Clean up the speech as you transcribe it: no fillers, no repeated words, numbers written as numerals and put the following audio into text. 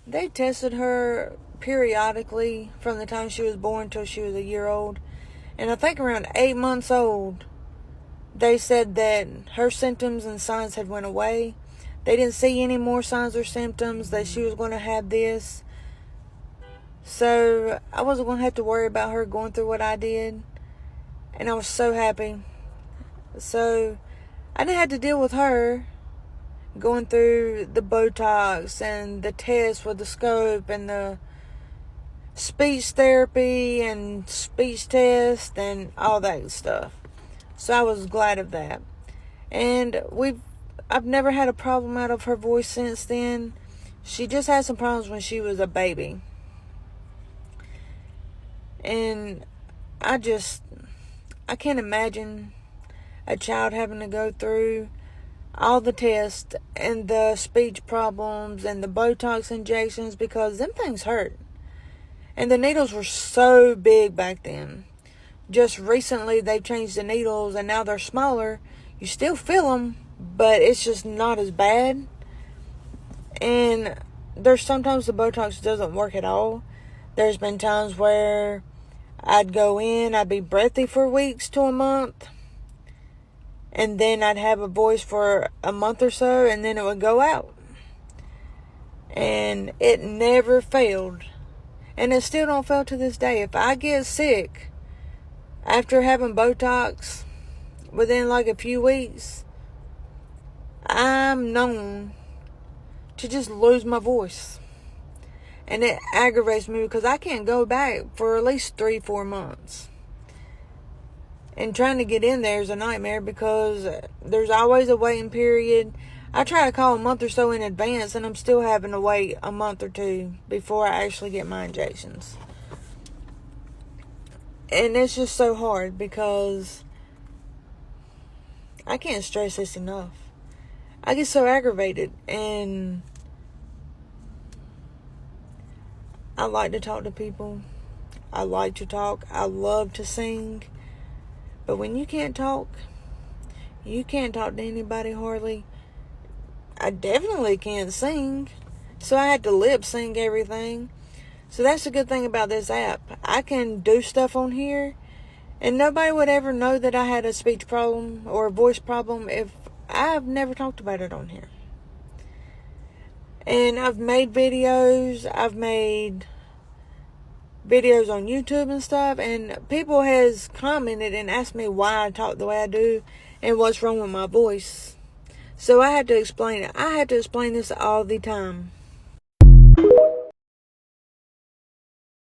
they tested her periodically from the time she was born till she was a year old. And I think around 8 months old, they said that her symptoms and signs had went away. They didn't see any more signs or symptoms that she was going to have this. So I wasn't going to have to worry about her going through what I did. And I was so happy. So I didn't have to deal with her going through the Botox and the test with the scope and the speech therapy and speech test and all that stuff. So I was glad of that. And I've never had a problem out of her voice since then. She just had some problems when she was a baby. And I can't imagine a child having to go through all the tests and the speech problems and the Botox injections, because them things hurt. And the needles were so big back then. Just recently they've changed the needles and now they're smaller. You still feel them, but it's just not as bad. And there's sometimes the Botox doesn't work at all. There's been times where I'd go in, I'd be breathy for weeks to a month, and then I'd have a voice for a month or so, and then it would go out. And it never failed. And it still don't fail to this day. If I get sick after having Botox within like a few weeks, I'm known to just lose my voice. And it aggravates me because I can't go back for at least 3-4 months. And trying to get in there is a nightmare because there's always a waiting period. I try to call a month or so in advance, and I'm still having to wait a month or two before I actually get my injections. And it's just so hard because I can't stress this enough. I get so aggravated, and I like to talk to people. I like to talk. I love to sing. But when you can't talk to anybody hardly. I definitely can't sing. So I had to lip sync everything. So that's the good thing about this app. I can do stuff on here, and nobody would ever know that I had a speech problem or a voice problem if I've never talked about it on here. And I've made videos. I've made videos on YouTube and stuff, and people has commented and asked me why I talk the way I do and what's wrong with my voice. So I had to explain it. I had to explain this all the time.